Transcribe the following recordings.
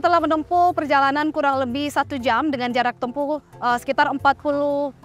setelah menempuh perjalanan kurang lebih 1 jam dengan jarak tempuh sekitar 49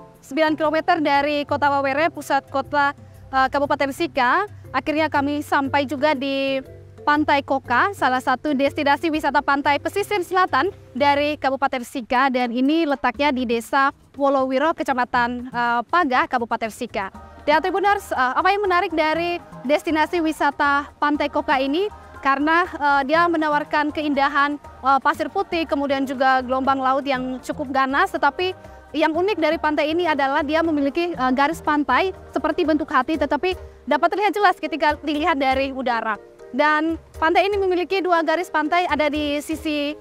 km dari Kota Wawere, pusat kota Kabupaten Sika, akhirnya kami sampai juga di Pantai Koka, salah satu destinasi wisata pantai pesisir selatan dari Kabupaten Sika, dan ini letaknya di Desa Wolowiro, Kecamatan Paga, Kabupaten Sika. Dan Tribuners, apa yang menarik dari destinasi wisata Pantai Koka ini? Karena dia menawarkan keindahan pasir putih, kemudian juga gelombang laut yang cukup ganas, tetapi yang unik dari pantai ini adalah dia memiliki garis pantai seperti bentuk hati, tetapi dapat terlihat jelas ketika dilihat dari udara. Dan pantai ini memiliki 2 garis pantai, ada di sisi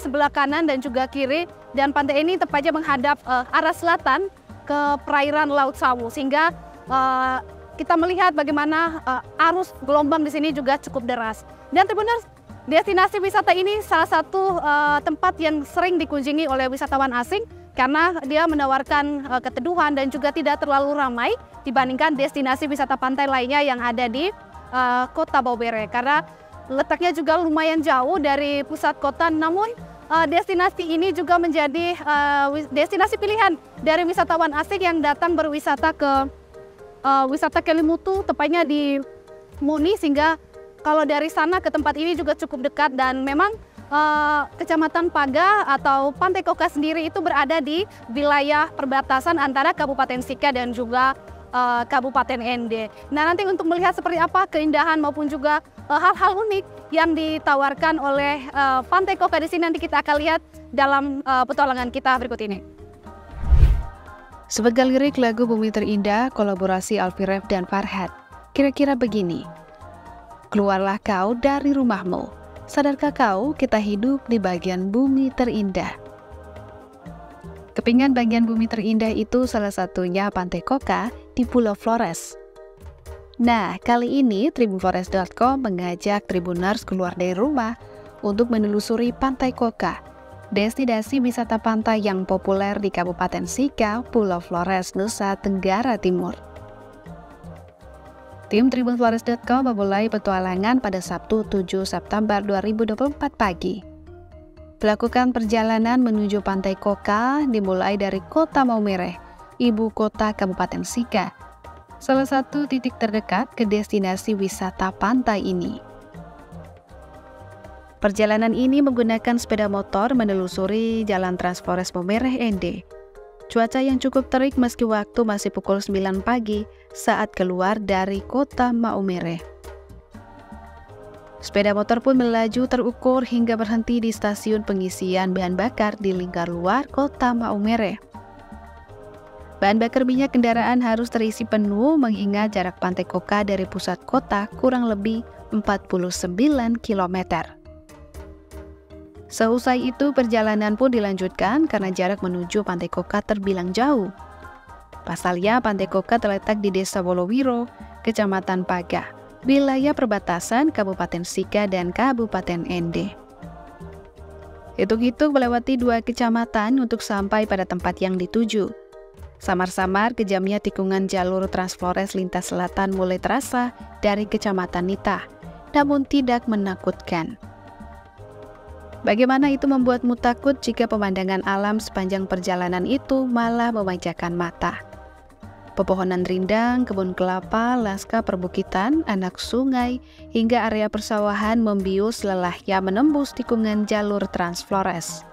sebelah kanan dan juga kiri, dan pantai ini tepatnya menghadap arah selatan ke perairan Laut Sawu, sehingga kita melihat bagaimana arus gelombang di sini juga cukup deras. Dan Tribuners, destinasi wisata ini salah satu tempat yang sering dikunjungi oleh wisatawan asing karena dia menawarkan keteduhan dan juga tidak terlalu ramai dibandingkan destinasi wisata pantai lainnya yang ada di Kota Wawere, karena letaknya juga lumayan jauh dari pusat kota. Namun destinasi ini juga menjadi destinasi pilihan dari wisatawan asing yang datang berwisata ke wisata Kelimutu, tepatnya di Muni, sehingga kalau dari sana ke tempat ini juga cukup dekat. Dan memang Kecamatan Paga atau Pantai Koka sendiri itu berada di wilayah perbatasan antara Kabupaten Sika dan juga Kabupaten Ende. Nah, nanti untuk melihat seperti apa keindahan maupun juga hal-hal unik yang ditawarkan oleh Pantai Koka di sini, nanti kita akan lihat dalam petualangan kita berikut ini. Sebagai lirik lagu Bumi Terindah kolaborasi Alfi Ref dan Farhat, kira-kira begini. Keluarlah kau dari rumahmu, sadarkah kau kita hidup di bagian bumi terindah. Kepingan bagian bumi terindah itu salah satunya Pantai Koka di Pulau Flores. Nah, kali ini tribunflores.com mengajak Tribuners keluar dari rumah untuk menelusuri Pantai Koka, destinasi wisata pantai yang populer di Kabupaten Sika, Pulau Flores, Nusa Tenggara Timur. Tim tribunflores.com memulai petualangan pada Sabtu 7 September 2024 pagi. Melakukan perjalanan menuju Pantai Koka dimulai dari Kota Maumere, ibu kota Kabupaten Sika, salah satu titik terdekat ke destinasi wisata pantai ini. Perjalanan ini menggunakan sepeda motor menelusuri Jalan Trans Flores Maumere Ende. Cuaca yang cukup terik meski waktu masih pukul 9 pagi saat keluar dari Kota Maumere. Sepeda motor pun melaju terukur hingga berhenti di stasiun pengisian bahan bakar di lingkar luar Kota Maumere. Bahan bakar minyak kendaraan harus terisi penuh mengingat jarak Pantai Koka dari pusat kota kurang lebih 49 km. Seusai itu perjalanan pun dilanjutkan karena jarak menuju Pantai Koka terbilang jauh. Pasalnya Pantai Koka terletak di Desa Wolowiro, Kecamatan Paga, wilayah perbatasan Kabupaten Sika dan Kabupaten Ende. Hitung-hitung melewati 2 kecamatan untuk sampai pada tempat yang dituju. Samar-samar kejamnya tikungan jalur Trans Flores lintas selatan mulai terasa dari Kecamatan Nita, namun tidak menakutkan. Bagaimana itu membuatmu takut jika pemandangan alam sepanjang perjalanan itu malah memanjakan mata? Pepohonan rindang, kebun kelapa, laska perbukitan, anak sungai, hingga area persawahan membius lelahnya menembus tikungan jalur Trans Flores.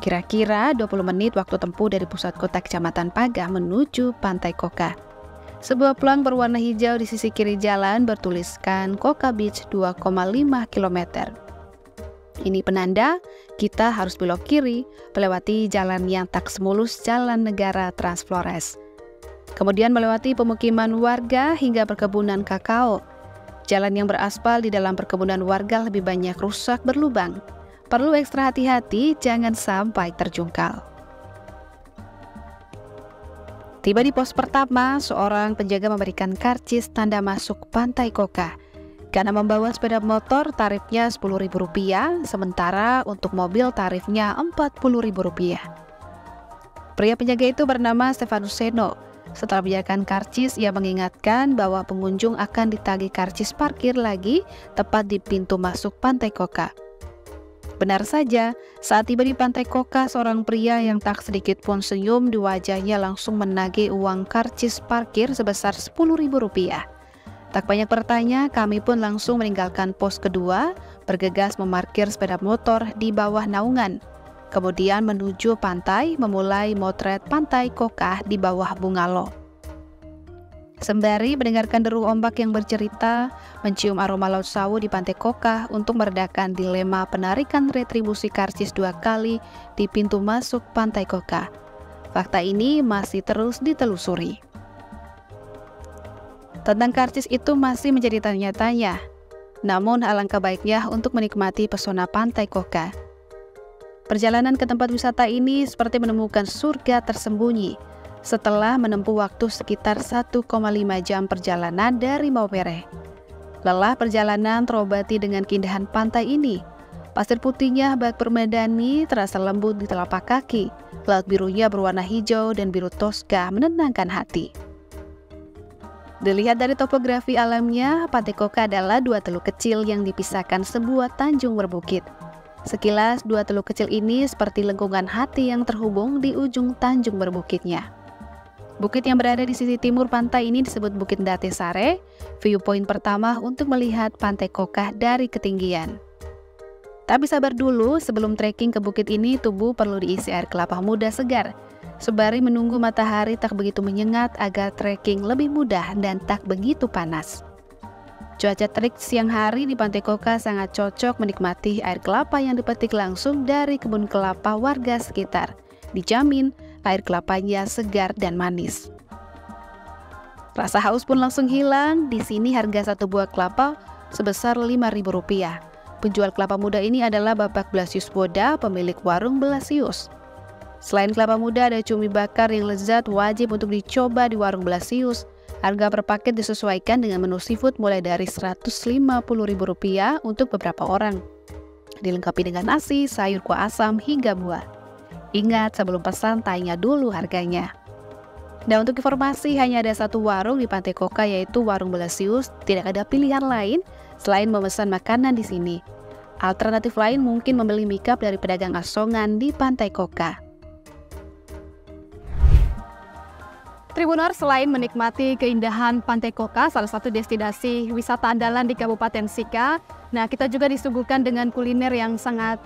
Kira-kira 20 menit waktu tempuh dari pusat kota Kecamatan Paga menuju Pantai Koka. Sebuah pelang berwarna hijau di sisi kiri jalan bertuliskan Koka Beach 2,5 km. Ini penanda kita harus belok kiri, melewati jalan yang tak semulus jalan negara Trans Flores. Kemudian melewati pemukiman warga hingga perkebunan kakao. Jalan yang beraspal di dalam perkebunan warga lebih banyak rusak berlubang. Perlu ekstra hati-hati, jangan sampai terjungkal. Tiba di pos pertama, seorang penjaga memberikan karcis tanda masuk Pantai Koka. Karena membawa sepeda motor tarifnya Rp10.000, sementara untuk mobil tarifnya Rp40.000. Pria penjaga itu bernama Stefanus Seno. Setelah menjaga karcis, ia mengingatkan bahwa pengunjung akan ditagih karcis parkir lagi tepat di pintu masuk Pantai Koka. Benar saja, saat tiba di Pantai Koka, seorang pria yang tak sedikit pun senyum di wajahnya langsung menagih uang karcis parkir sebesar Rp10.000. Tak banyak bertanya, kami pun langsung meninggalkan pos kedua, bergegas memarkir sepeda motor di bawah naungan. Kemudian menuju pantai, memulai motret Pantai Koka di bawah bungalow. Sembari mendengarkan deru ombak yang bercerita, mencium aroma laut sawu di Pantai Koka untuk meredakan dilema penarikan retribusi karcis 2 kali di pintu masuk Pantai Koka. Fakta ini masih terus ditelusuri. Tentang karcis itu masih menjadi tanya-tanya, namun alangkah baiknya untuk menikmati pesona Pantai Koka. Perjalanan ke tempat wisata ini seperti menemukan surga tersembunyi, setelah menempuh waktu sekitar 1,5 jam perjalanan dari Maumere. Lelah perjalanan terobati dengan keindahan pantai ini. Pasir putihnya bak permadani terasa lembut di telapak kaki. Laut birunya berwarna hijau dan biru toska menenangkan hati. Dilihat dari topografi alamnya, Pantai Koka adalah 2 teluk kecil yang dipisahkan sebuah tanjung berbukit. Sekilas 2 teluk kecil ini seperti lengkungan hati yang terhubung di ujung tanjung berbukitnya. Bukit yang berada di sisi timur pantai ini disebut Bukit Ndate Sare, viewpoint pertama untuk melihat Pantai Koka dari ketinggian. Tapi sabar dulu, sebelum trekking ke bukit ini tubuh perlu diisi air kelapa muda segar. Sembari menunggu matahari tak begitu menyengat agar trekking lebih mudah dan tak begitu panas. Cuaca terik siang hari di Pantai Koka sangat cocok menikmati air kelapa yang dipetik langsung dari kebun kelapa warga sekitar. Dijamin air kelapanya segar dan manis. Rasa haus pun langsung hilang. Di sini harga 1 buah kelapa sebesar Rp5.000. Penjual kelapa muda ini adalah Bapak Blasius Boda, pemilik warung Blasius. Selain kelapa muda, ada cumi bakar yang lezat wajib untuk dicoba di warung Blasius. Harga per paket disesuaikan dengan menu seafood mulai dari Rp150.000 untuk beberapa orang. Dilengkapi dengan nasi, sayur kuah asam, hingga buah. Ingat, sebelum pesan tanya dulu harganya. Dan untuk informasi, hanya ada 1 warung di Pantai Koka, yaitu warung Blasius. Tidak ada pilihan lain selain memesan makanan di sini. Alternatif lain mungkin membeli mie-cup dari pedagang asongan di Pantai Koka. Tribuners, selain menikmati keindahan Pantai Koka, salah satu destinasi wisata andalan di Kabupaten Sika, nah kita juga disuguhkan dengan kuliner yang sangat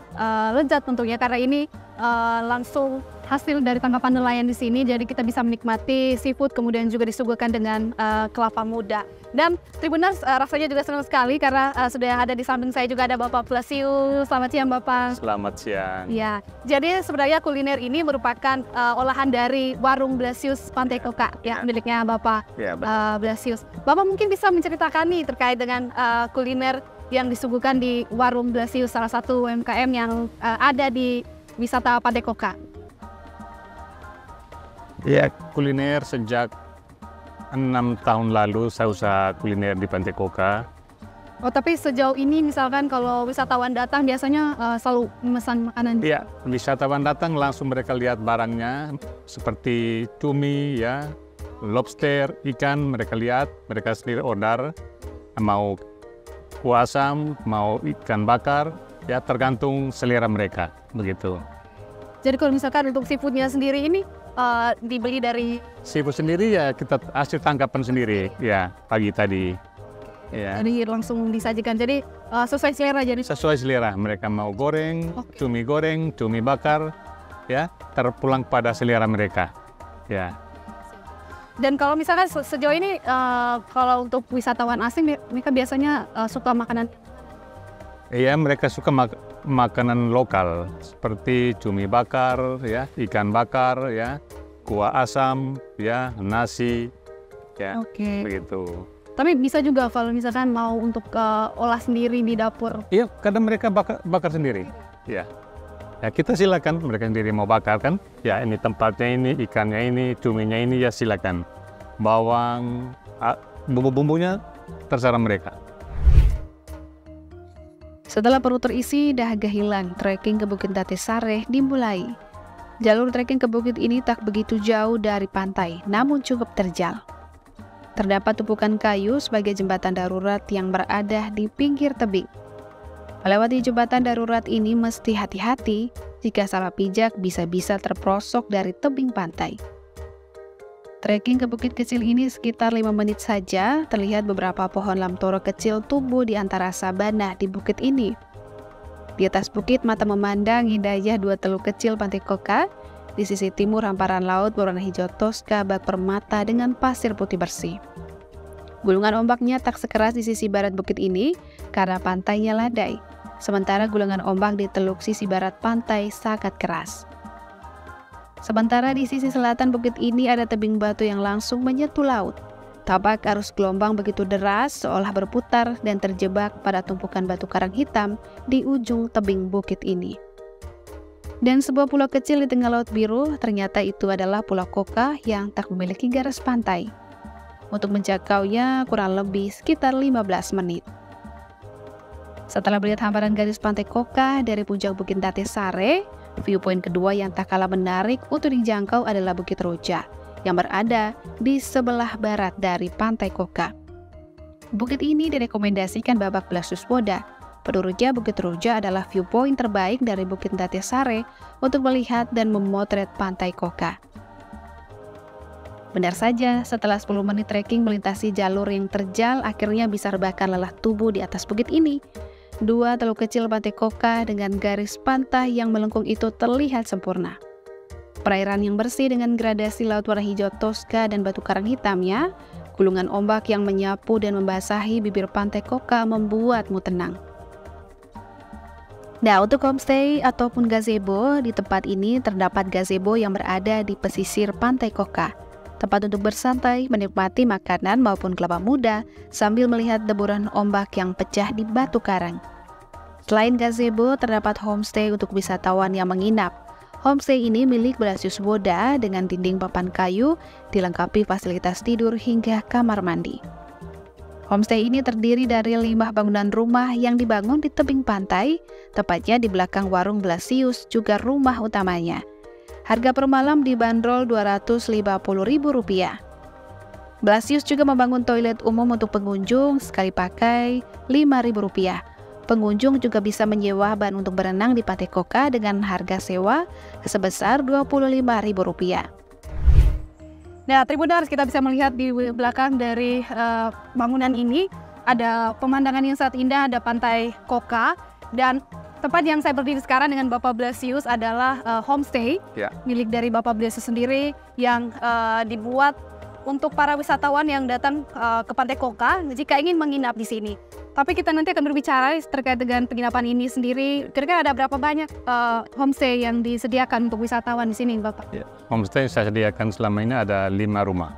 lezat tentunya, karena ini langsung hasil dari tangkapan nelayan di sini, jadi kita bisa menikmati seafood, kemudian juga disuguhkan dengan kelapa muda. Dan Tribuners, rasanya juga senang sekali karena sudah ada di samping saya juga ada Bapak Blasius. Selamat siang Bapak. Selamat siang. Ya, jadi sebenarnya kuliner ini merupakan olahan dari warung Blasius Pantai Koka, ya, miliknya Bapak Blasius. Bapak mungkin bisa menceritakan nih terkait dengan kuliner yang disuguhkan di warung Blasius, salah satu UMKM yang ada di wisata Pantai Koka. Ya, kuliner sejak 6 tahun lalu saya usaha kuliner di Pantai Koka. Oh, tapi sejauh ini misalkan kalau wisatawan datang biasanya selalu memesan makanan? Iya, wisatawan datang langsung mereka lihat barangnya seperti cumi, ya, lobster, ikan, mereka lihat, mereka sendiri order, mau kuah asam, mau ikan bakar, ya tergantung selera mereka, begitu. Jadi kalau misalkan untuk seafoodnya sendiri ini dibeli dari seafood sendiri ya kita hasil tangkapan sendiri ya pagi tadi ya. Jadi langsung disajikan, jadi sesuai selera, jadi sesuai selera mereka mau goreng, cumi bakar ya, terpulang pada selera mereka ya. Dan kalau misalkan sejauh ini kalau untuk wisatawan asing mereka biasanya suka makanan? Iya, mereka suka makanan lokal seperti cumi bakar, ya, ikan bakar, ya, kuah asam, ya, nasi, ya, begitu. Tapi bisa juga kalau misalkan mau untuk olah sendiri di dapur? Iya, kadang mereka bakar sendiri, ya. Ya kita silakan, mereka sendiri mau bakar kan, ya ini tempatnya ini, ikannya ini, cuminya ini, ya silakan. Bawang, bumbu-bumbunya terserah mereka. Setelah perut terisi, dahaga hilang, trekking ke Bukit Ndate Sare dimulai. Jalur trekking ke bukit ini tak begitu jauh dari pantai, namun cukup terjal. Terdapat tumpukan kayu sebagai jembatan darurat yang berada di pinggir tebing. Melewati jembatan darurat ini mesti hati-hati, jika salah pijak bisa-bisa terprosok dari tebing pantai. Trekking ke bukit kecil ini sekitar 5 menit saja, terlihat beberapa pohon lamtoro kecil tumbuh di antara sabana di bukit ini. Di atas bukit mata memandang indahnya 2 teluk kecil Pantai Coca, di sisi timur hamparan laut berwarna hijau toska bak permata dengan pasir putih bersih. Gulungan ombaknya tak sekeras di sisi barat bukit ini karena pantainya landai, sementara gulungan ombak di teluk sisi barat pantai sangat keras. Sementara di sisi selatan bukit ini ada tebing batu yang langsung menyentuh laut. Tapak arus gelombang begitu deras seolah berputar dan terjebak pada tumpukan batu karang hitam di ujung tebing bukit ini. Dan sebuah pulau kecil di tengah laut biru, ternyata itu adalah Pulau Coca yang tak memiliki garis pantai. Untuk menjangkaunya kurang lebih sekitar 15 menit. Setelah melihat hamparan garis pantai Coca dari puncak Bukit Date Sare, viewpoint kedua yang tak kalah menarik untuk dijangkau adalah Bukit Roja yang berada di sebelah barat dari pantai Coca. Bukit ini direkomendasikan Babak Blassuswoda. Menurutnya Bukit Roja adalah viewpoint terbaik dari Bukit Date Sare untuk melihat dan memotret pantai Coca. Benar saja, setelah 10 menit trekking melintasi jalur yang terjal, akhirnya bisa rebahkan lelah tubuh di atas bukit ini. 2 teluk kecil Pantai Coca dengan garis pantai yang melengkung itu terlihat sempurna. Perairan yang bersih dengan gradasi laut warna hijau toska dan batu karang hitamnya, gulungan ombak yang menyapu dan membasahi bibir Pantai Coca membuatmu tenang. Nah, untuk homestay ataupun gazebo, di tempat ini terdapat gazebo yang berada di pesisir Pantai Coca. Tempat untuk bersantai, menikmati makanan maupun kelapa muda sambil melihat deburan ombak yang pecah di batu karang. Selain gazebo, terdapat homestay untuk wisatawan yang menginap. Homestay ini milik Blassuswoda dengan dinding papan kayu, dilengkapi fasilitas tidur hingga kamar mandi. Homestay ini terdiri dari 5 bangunan rumah yang dibangun di tebing pantai, tepatnya di belakang warung Blasius juga rumah utamanya. Harga per malam dibanderol Rp250.000. Blasius juga membangun toilet umum untuk pengunjung sekali pakai Rp5.000. Pengunjung juga bisa menyewa ban untuk berenang di Pantai Coca dengan harga sewa sebesar Rp25.000. Nah, Tribuners, kita bisa melihat di belakang dari bangunan ini ada pemandangan yang sangat indah, ada Pantai Coca, dan tempat yang saya berdiri sekarang dengan Bapak Blasius adalah homestay milik dari Bapak Blasius sendiri yang dibuat untuk para wisatawan yang datang ke Pantai Coca jika ingin menginap di sini. Tapi kita nanti akan berbicara terkait dengan penginapan ini sendiri. Kira-kira ada berapa banyak homestay yang disediakan untuk wisatawan di sini, Bapak? Ya, homestay saya sediakan selama ini ada 5 rumah.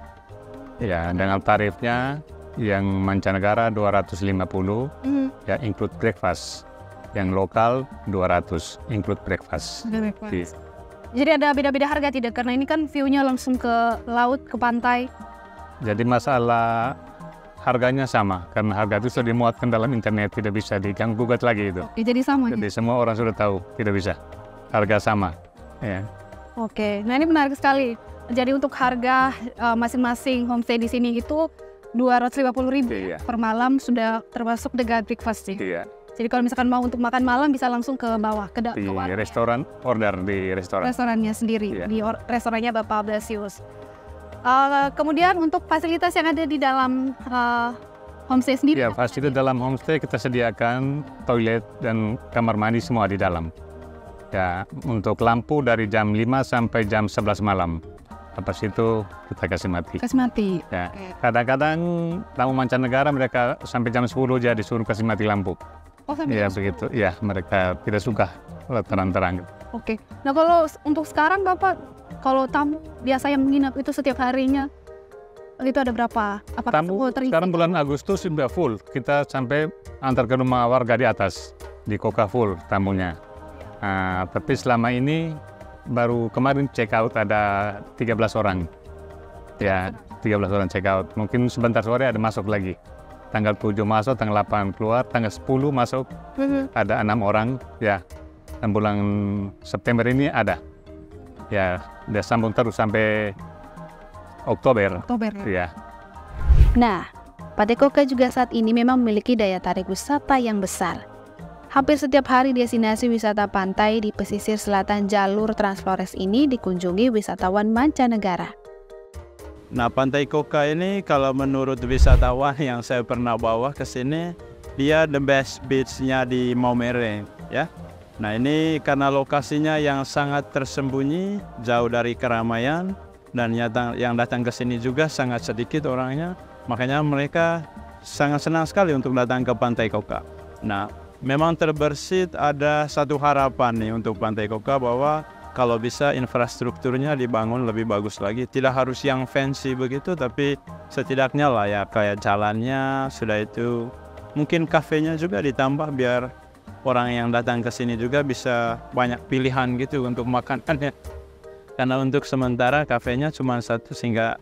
Ya, dengan tarifnya yang mancanegara 250, ya include breakfast. Yang lokal 200, include breakfast. Jadi ada beda-beda harga tidak? Karena ini kan view-nya langsung ke laut, ke pantai. Jadi masalah harganya sama, karena harga itu sudah dimuatkan dalam internet, tidak bisa diganggu-gugat lagi itu. Oke, jadi sama. Jadi semua orang sudah tahu, tidak bisa. Harga sama. Ya. Oke, nah ini menarik sekali. Jadi untuk harga masing-masing homestay di sini itu Rp250.000 per malam, sudah termasuk dengan breakfast sih. Iya. Jadi kalau misalkan mau untuk makan malam bisa langsung ke bawah, ke restoran, order di restoran. Restorannya sendiri, di restorannya Bapak Blasius. Kemudian untuk fasilitas yang ada di dalam homestay sendiri? Ya, fasilitas dalam homestay kita sediakan toilet dan kamar mandi semua di dalam. Ya, untuk lampu dari jam 5 sampai jam 11 malam. Lepas itu kita kasih mati. Kasih mati. Ya. Kadang-kadang tamu mancanegara mereka sampai jam 10 aja disuruh kasih mati lampu. Oh, sampai ya begitu. Ya, mereka tidak suka terang-terang. Oke. Nah, kalau untuk sekarang Bapak, kalau tamu biasa yang menginap itu setiap harinya itu ada berapa? Apakah tamu sekarang bulan Agustus sudah full. Kita sampai antar ke rumah warga di atas di Coca full tamunya. Tapi selama ini baru kemarin check out ada 13 orang. Ya, 13 orang check out. Mungkin sebentar sore ada masuk lagi. Tanggal 7 masuk, tanggal 8 keluar, tanggal 10 masuk. Ada 6 orang. Ya, dan bulan September ini ada. Ya, dia sambung terus sampai Oktober. Ya. Nah, Pantai Coca juga saat ini memang memiliki daya tarik wisata yang besar. Hampir setiap hari destinasi wisata pantai di pesisir selatan jalur Trans Flores ini dikunjungi wisatawan mancanegara. Nah, Pantai Koka ini kalau menurut wisatawan yang saya pernah bawa ke sini, dia the best beach-nya di Maumere, ya. Nah, ini karena lokasinya yang sangat tersembunyi, jauh dari keramaian, dan yang datang ke sini juga sangat sedikit orangnya, makanya mereka sangat senang sekali untuk datang ke Pantai Koka. Nah, memang terbersit ada satu harapan nih untuk Pantai Koka bahwa kalau bisa infrastrukturnya dibangun lebih bagus lagi. Tidak harus yang fancy begitu, tapi setidaknya lah ya kayak jalannya, sudah itu mungkin kafenya juga ditambah biar orang yang datang ke sini juga bisa banyak pilihan gitu untuk makanannya. Karena untuk sementara kafenya cuma satu sehingga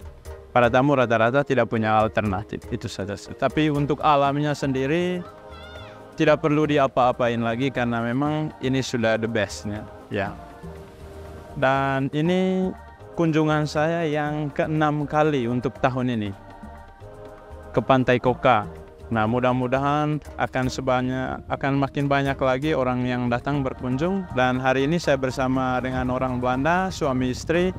para tamu rata-rata tidak punya alternatif, itu saja. Tapi untuk alamnya sendiri tidak perlu diapa-apain lagi karena memang ini sudah the bestnya, ya. Dan ini kunjungan saya yang ke-6 kali untuk tahun ini ke Pantai Koka. Nah, mudah-mudahan akan makin banyak lagi orang yang datang berkunjung. Dan hari ini saya bersama dengan orang Belanda, suami istri.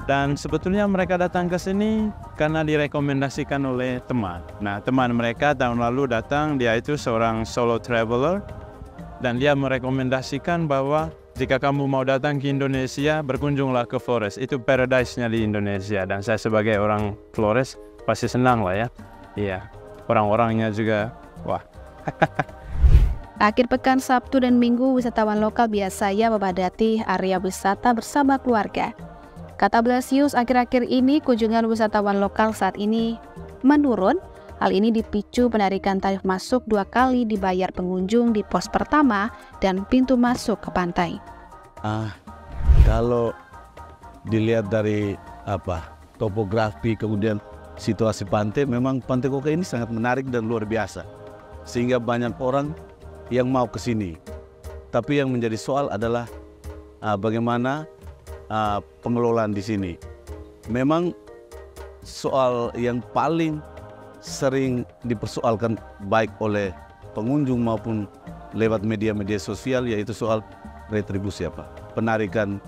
Dan sebetulnya mereka datang ke sini karena direkomendasikan oleh teman. Nah, teman mereka tahun lalu datang, dia itu seorang solo traveler. Dan dia merekomendasikan bahwa jika kamu mau datang ke Indonesia, berkunjunglah ke Flores. Itu paradise-nya di Indonesia. Dan saya sebagai orang Flores pasti senang lah ya. Iya, orang-orangnya juga, wah. Akhir pekan Sabtu dan Minggu, wisatawan lokal biasanya memadati area wisata bersama keluarga. Kata Blasius, akhir-akhir ini kunjungan wisatawan lokal saat ini menurun. Hal ini dipicu penarikan tarif masuk 2 kali dibayar pengunjung di pos pertama dan pintu masuk ke pantai. Kalau dilihat dari topografi kemudian situasi pantai, memang Pantai Koka ini sangat menarik dan luar biasa, sehingga banyak orang yang mau ke sini. Tapi yang menjadi soal adalah bagaimana pengelolaan di sini. Memang soal yang paling sering dipersoalkan baik oleh pengunjung maupun lewat media-media sosial, yaitu soal retribusi, penarikan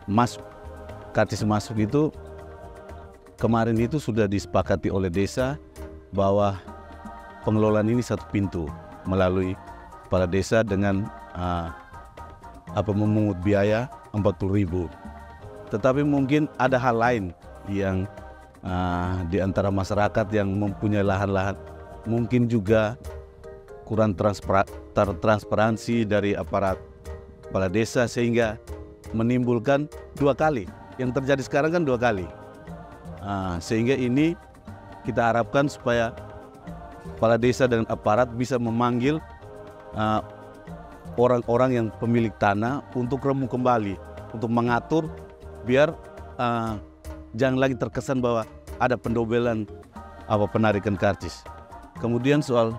masuk, karcis masuk itu kemarin itu sudah disepakati oleh desa bahwa pengelolaan ini satu pintu melalui kepala desa dengan memungut biaya 40.000. Tetapi mungkin ada hal lain yang di antara masyarakat yang mempunyai lahan-lahan mungkin juga kurang transparansi dari aparat kepala desa sehingga menimbulkan 2 kali. Yang terjadi sekarang kan 2 kali. Sehingga ini kita harapkan supaya kepala desa dan aparat bisa memanggil orang-orang yang pemilik tanah untuk remuk kembali, untuk mengatur biar jangan lagi terkesan bahwa ada pendobelan penarikan karcis. Kemudian soal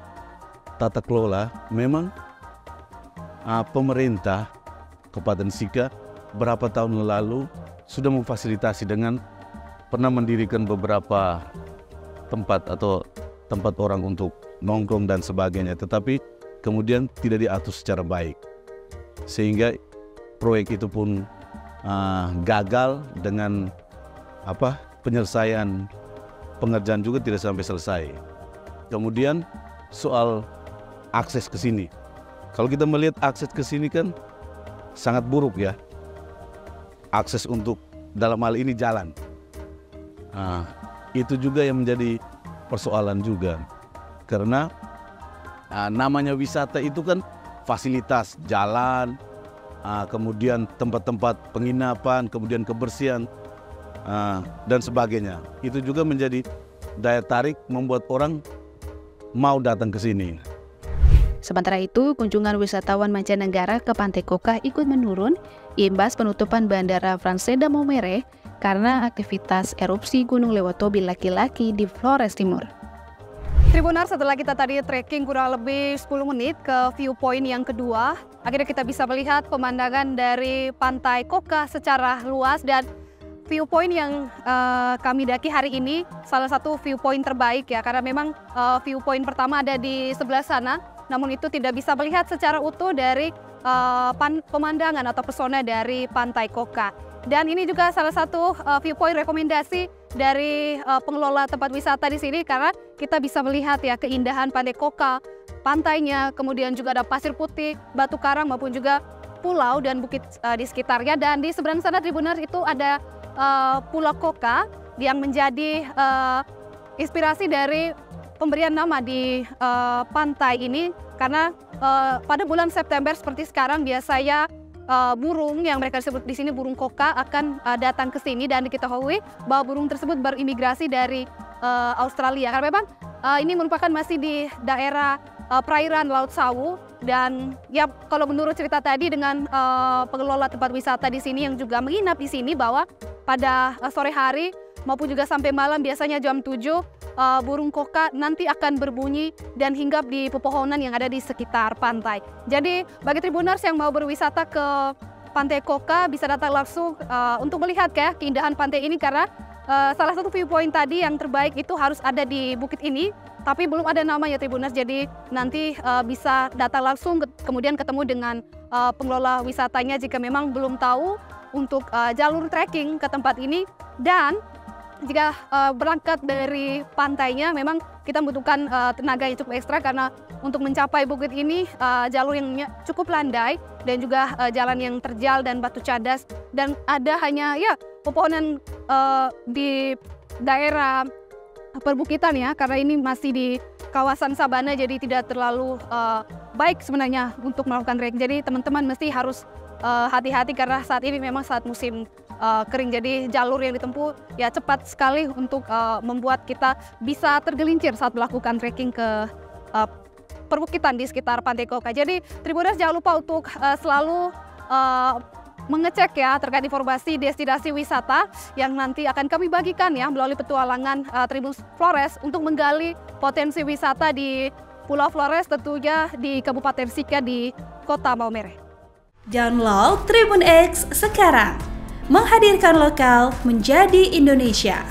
tata kelola, memang pemerintah Kabupaten Sika berapa tahun lalu sudah memfasilitasi dengan pernah mendirikan beberapa tempat atau tempat orang untuk nongkrong dan sebagainya, tetapi kemudian tidak diatur secara baik, sehingga proyek itu pun gagal dengan penyelesaian pengerjaan juga tidak sampai selesai. Kemudian soal akses ke sini, kalau kita melihat akses ke sini kan sangat buruk ya. Akses untuk dalam hal ini jalan, itu juga yang menjadi persoalan juga, karena namanya wisata itu kan fasilitas jalan, kemudian tempat-tempat penginapan, kemudian kebersihan dan sebagainya. Itu juga menjadi daya tarik membuat orang mau datang ke sini. Sementara itu, kunjungan wisatawan mancanegara ke Pantai Koka ikut menurun imbas penutupan Bandara Franseda Maumere karena aktivitas erupsi Gunung Lewotobi laki-laki di Flores Timur. Tribunar, setelah kita tadi trekking kurang lebih 10 menit ke viewpoint yang kedua, akhirnya kita bisa melihat pemandangan dari Pantai Koka secara luas. Dan viewpoint yang kami daki hari ini salah satu viewpoint terbaik ya, karena memang viewpoint pertama ada di sebelah sana. namun itu tidak bisa melihat secara utuh dari pemandangan atau pesona dari Pantai Koka. Dan ini juga salah satu viewpoint rekomendasi dari pengelola tempat wisata di sini, karena kita bisa melihat ya keindahan Pantai Koka, pantainya, kemudian juga ada pasir putih, batu karang maupun juga pulau dan bukit di sekitarnya. Dan di seberang sana Tribuners itu ada Pulau Koka yang menjadi inspirasi dari pemberian nama di pantai ini, karena pada bulan September seperti sekarang biasanya burung yang mereka sebut di sini burung koka akan datang ke sini, dan diketahui bahwa burung tersebut berimigrasi dari Australia karena memang ini merupakan masih di daerah perairan Laut Sawu. Dan ya kalau menurut cerita tadi dengan pengelola tempat wisata di sini yang juga menginap di sini, bahwa pada sore hari maupun juga sampai malam biasanya jam 7 burung koka nanti akan berbunyi dan hinggap di pepohonan yang ada di sekitar pantai. Jadi bagi Tribuners yang mau berwisata ke Pantai Koka bisa datang langsung untuk melihat ya keindahan pantai ini, karena salah satu viewpoint tadi yang terbaik itu harus ada di bukit ini, tapi belum ada namanya Tribuners. Jadi nanti bisa datang langsung kemudian ketemu dengan pengelola wisatanya jika memang belum tahu untuk jalur trekking ke tempat ini. Dan jika berangkat dari pantainya memang kita membutuhkan tenaga yang cukup ekstra, karena untuk mencapai bukit ini jalur yang cukup landai dan juga jalan yang terjal dan batu cadas, dan ada hanya ya pepohonan di daerah perbukitan ya, karena ini masih di kawasan sabana, jadi tidak terlalu baik sebenarnya untuk melakukan trekking. Jadi teman-teman mesti harus hati-hati karena saat ini memang saat musim kering, jadi jalur yang ditempuh ya cepat sekali untuk membuat kita bisa tergelincir saat melakukan trekking ke perbukitan di sekitar Pantai Koka. Jadi Tribuners jangan lupa untuk selalu mengecek ya terkait informasi destinasi wisata yang nanti akan kami bagikan ya melalui petualangan Tribuners Flores untuk menggali potensi wisata di Pulau Flores, tentunya di Kabupaten Sika di Kota Maumere. Download Tribun X sekarang, menghadirkan lokal menjadi Indonesia.